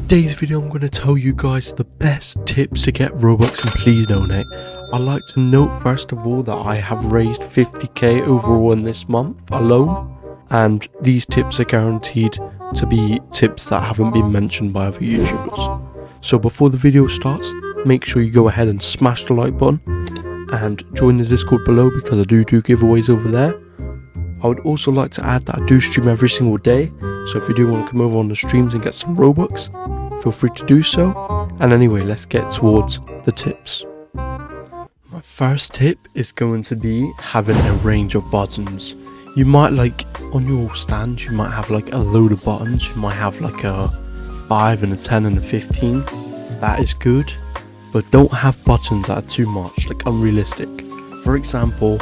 today's video I'm going to tell you guys the best tips to get Robux, and please donate. I'd like to note first of all that I have raised 50k overall in this month alone, and these tips are guaranteed to be tips that haven't been mentioned by other YouTubers. So before the video starts, make sure you go ahead and smash the like button and join the Discord below because I do giveaways over there. I would also like to add that I do stream every single day, so if you do want to come over on the streams and get some Robux, feel free to do so. And anyway, let's get towards the tips. My first tip is going to be having a range of buttons. You might on your stand, you might have a load of buttons. You might have a 5 and a 10 and a 15. That is good, but don't have buttons that are too much, unrealistic. For example,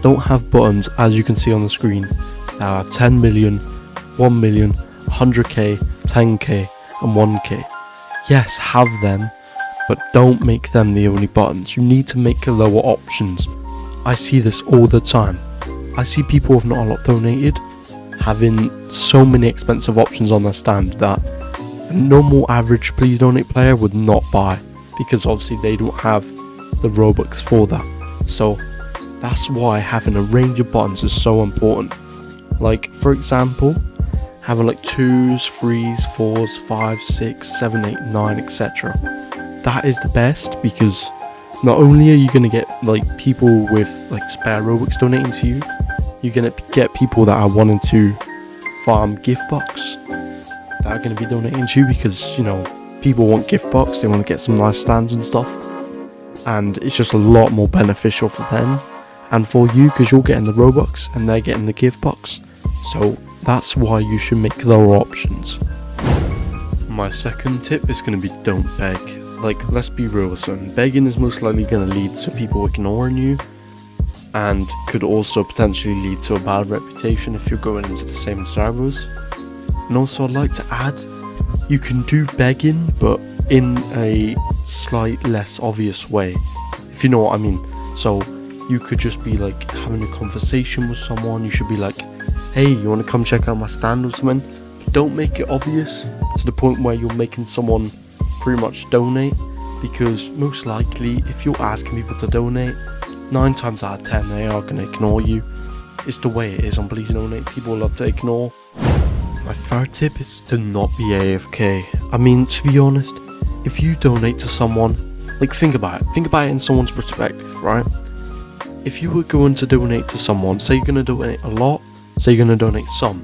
don't have buttons, as you can see on the screen, that are 10 million, 1 million, 100k, 10k and 1k. Yes, have them, but don't make them the only buttons. You need to make lower options. I see this all the time. I see people with not a lot donated having so many expensive options on their stand that a normal average please donate player would not buy, because obviously they don't have the Robux for that. So that's why having a range of buttons is so important. For example, having 2s, 3s, 4s, 5s, 6, 7, 8, 9, etc. That is the best, because not only are you going to get people with spare Robux donating to you, you're going to get people that are wanting to farm gift box that are going to be donating to you, because people want gift box, they want to get some nice stands and stuff, and it's just a lot more beneficial for them and for you, because you're getting the Robux and they're getting the gift box. So that's why you should make lower options. My second tip is going to be don't beg. Let's be real, son. Begging is most likely going to lead to people ignoring you, and could also potentially lead to a bad reputation if you're going into the same servers. And also, I'd like to add, you can do begging, but in a slight less obvious way, if you know what I mean. So you could just be having a conversation with someone. You should be hey, you want to come check out my stand or something? But don't make it obvious to the point where you're making someone pretty much donate, because most likely if you're asking people to donate, 9 times out of 10 they are going to ignore you. It's the way it is on Please Donate. People love to ignore. My third tip is to not be AFK. I mean, to be honest, if you donate to someone, think about it in someone's perspective, right? If you were going to donate to someone, say you're going to donate a lot, say you're going to donate some,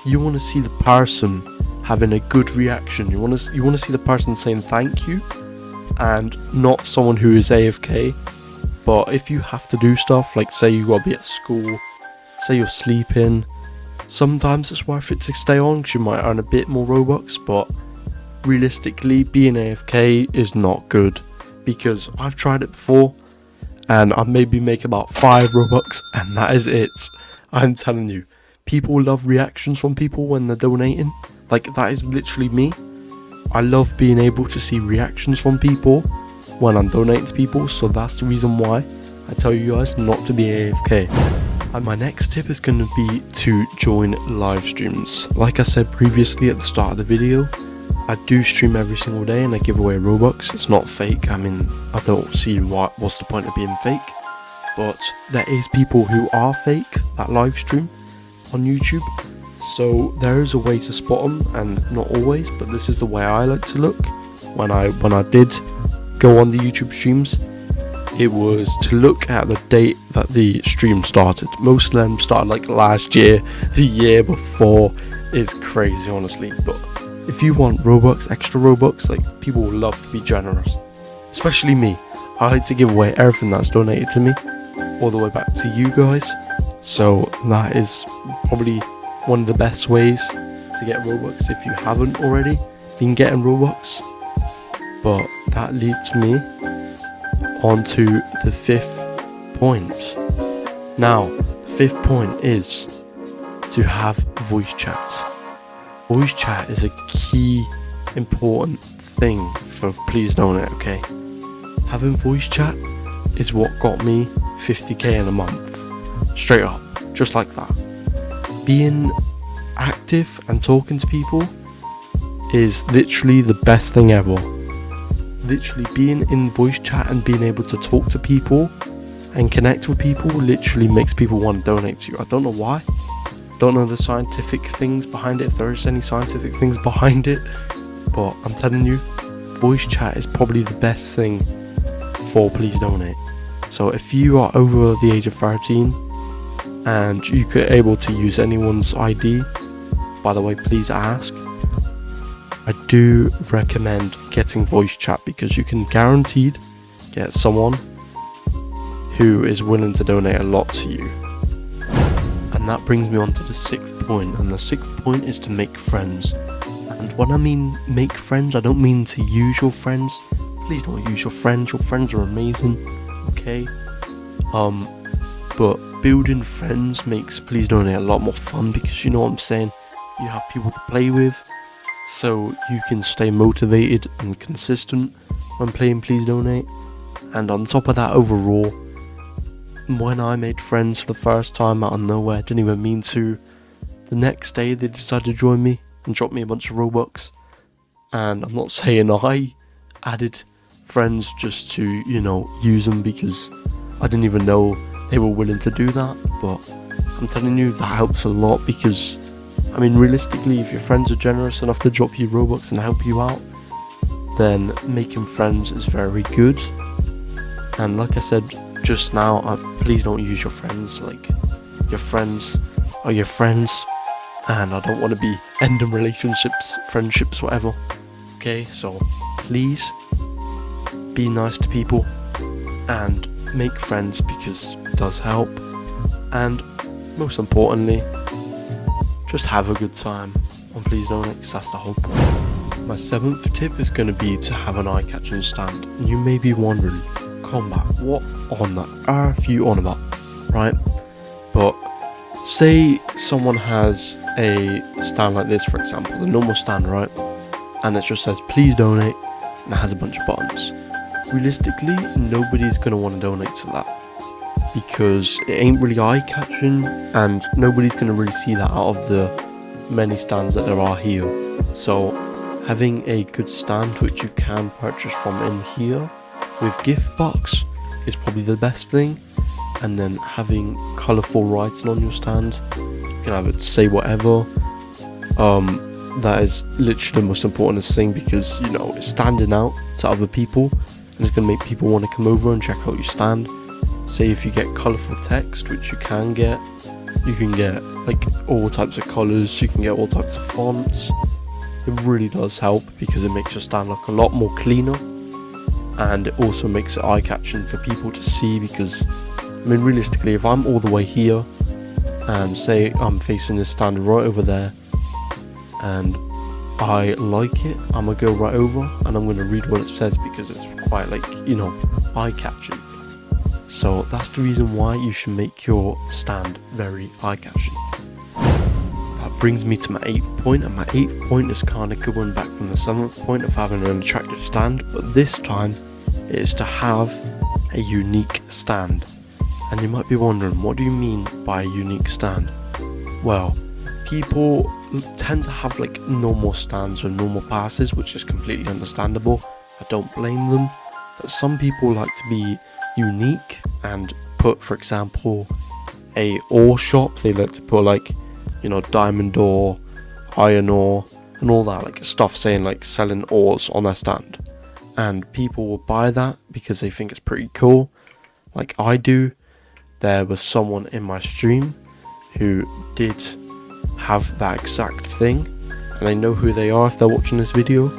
you want to see the person having a good reaction. You want to see the person saying thank you, and not someone who is AFK. But if you have to do stuff, say you got to be at school, say you're sleeping, sometimes it's worth it to stay on because you might earn a bit more Robux. But realistically, being AFK is not good, because I've tried it before and I maybe make about 5 Robux and that is it. I'm telling you, people love reactions from people when they're donating. That is literally me. I love being able to see reactions from people when I'm donating to people, so that's the reason why I tell you guys not to be AFK. And my next tip is going to be to join live streams. Like I said previously at the start of the video, I do stream every single day and I give away Robux. It's not fake. I mean, I don't see what's the point of being fake. But there is people who are fake that live stream on YouTube. So there is a way to spot them, and not always, but this is the way I like to look. When I did go on the YouTube streams, it was to look at the date that the stream started. Most of them started last year, the year before. It's crazy, honestly. But if you want Robux, extra Robux, people will love to be generous, especially me. I like to give away everything that's donated to me all the way back to you guys. So that is probably one of the best ways to get Robux if you haven't already been getting Robux. But that leads me onto the 5th point. Now, the 5th point is to have voice chat. Voice chat is a key important thing for Please Donate, okay? Having voice chat is what got me 50k in a month. Straight up, just like that. Being active and talking to people is literally the best thing ever. Literally being in voice chat and being able to talk to people and connect with people literally makes people want to donate to you. I don't know why. Don't know the scientific things behind it, if there is any scientific things behind it, but I'm telling you, voice chat is probably the best thing for Please Donate. So if you are over the age of 13 and you could able to use anyone's ID, by the way, please ask. I do recommend getting voice chat because you can guaranteed get someone who is willing to donate a lot to you. And that brings me on to the 6th point, and the 6th point is to make friends. And when I mean make friends, I don't mean to use your friends. Please don't use your friends are amazing, okay? But building friends makes Please Donate a lot more fun because you know what I'm saying, you have people to play with, so you can stay motivated and consistent when playing Please Donate. And on top of that, overall, when I made friends for the first time out of nowhere, I didn't even mean to, the next day they decided to join me and drop me a bunch of Robux. And I'm not saying I added friends just to, you know, use them, because I didn't even know they were willing to do that. But I'm telling you, that helps a lot, because I mean, realistically, if your friends are generous enough to drop you Robux and help you out, then making friends is very good. And like I said just now, please don't use your friends. Like, your friends are your friends, and I don't want to be ending relationships, friendships, whatever. Okay, so please be nice to people and make friends, because it does help. And most importantly, just have a good time on Please Donate, because that's the whole point. My 7th tip is going to be to have an eye-catching stand. And you may be wondering, Combat, what on the earth are you on about, right? But say someone has a stand like this, for example, the normal stand, right? And it just says Please Donate, and it has a bunch of buttons. Realistically, nobody's going to want to donate to that, because it ain't really eye-catching, and nobody's going to really see that out of the many stands that there are here. So having a good stand which you can purchase from in here with gift box is probably the best thing. And then having colourful writing on your stand, you can have it say whatever. That is literally the most important thing, because you know, it's standing out to other people and it's going to make people want to come over and check out your stand. Say if you get colourful text, which you can get like all types of colours, you can get all types of fonts. It really does help, because it makes your stand look a lot more cleaner, and it also makes it eye-catching for people to see. Because I mean, realistically, if I'm all the way here and say I'm facing this stand right over there and I like it, I'm gonna go right over and I'm gonna read what it says, because it's quite, like, you know, eye-catching. So that's the reason why you should make your stand very eye-catching. That brings me to my 8th point, and my 8th point is kind of going back from the 7th point of having an attractive stand, but this time it is to have a unique stand. And you might be wondering, what do you mean by a unique stand? Well, people tend to have like normal stands with normal passes, which is completely understandable. I don't blame them. But some people like to be unique and put, for example, a ore shop. They like to put, like, you know, diamond ore, iron ore, and all that, like stuff saying like selling ores on their stand. And people will buy that because they think it's pretty cool, like I do. There was someone in my stream who did have that exact thing, and I know who they are if they're watching this video.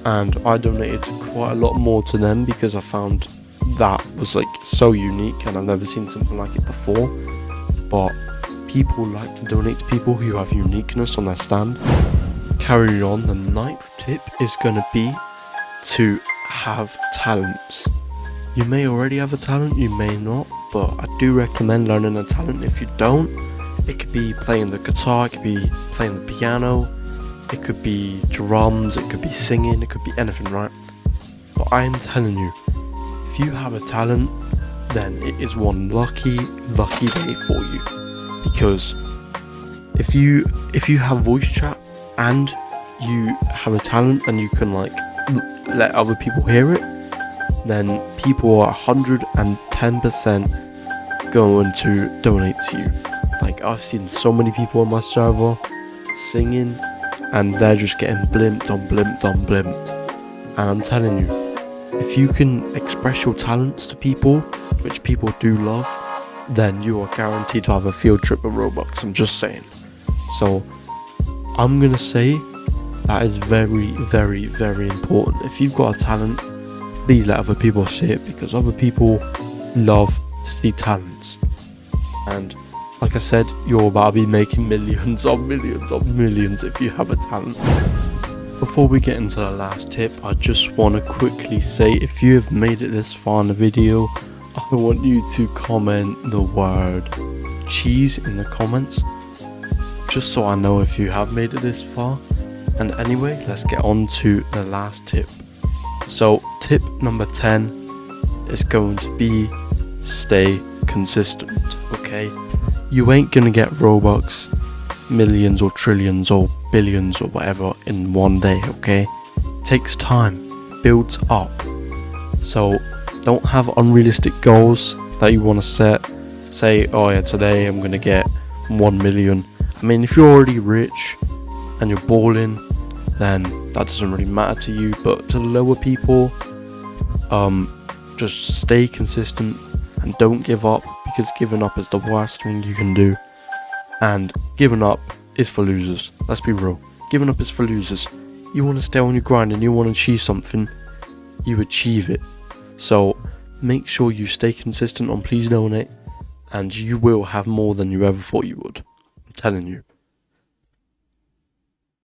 And I donated quite a lot more to them because I found that was like so unique, and I've never seen something like it before. But people like to donate to people who have uniqueness on their stand. Carrying on, the 9th tip is going to be to have talents. You may already have a talent, you may not, but I do recommend learning a talent if you don't. It could be playing the guitar, it could be playing the piano, it could be drums, it could be singing, it could be anything, right? But I'm telling you, if you have a talent, then it is one lucky day for you. Because if you have voice chat and you have a talent and you can like let other people hear it, then people are 110% going to donate to you. Like, I've seen so many people on my server singing and they're just getting blimped on blimped on blimped. And I'm telling you, if you can express your talents to people, which people do love, then you are guaranteed to have a field trip with Robux. I'm just saying. So I'm gonna say that is very, very, very important. If you've got a talent, please let other people see it, because other people love to see talents. And like I said, you're about to be making millions on millions on millions if you have a talent. Before we get into the last tip, I just want to quickly say, if you have made it this far in the video, I want you to comment the word cheese in the comments, just so I know if you have made it this far. And anyway, let's get on to the last tip. So tip number 10 is going to be stay consistent, okay? You ain't gonna get Robux, millions or trillions or billions or whatever in one day, okay? It takes time, builds up. So don't have unrealistic goals that you want to set. Say, oh yeah, today I'm gonna get 1 million. I mean, if you're already rich and you're balling, then that doesn't really matter to you. But to the lower people, just stay consistent and don't give up, because giving up is the worst thing you can do. And giving up is for losers. Let's be real. Giving up is for losers. You want to stay on your grind and you want to achieve something, you achieve it. So make sure you stay consistent on Please Donate, and you will have more than you ever thought you would. I'm telling you.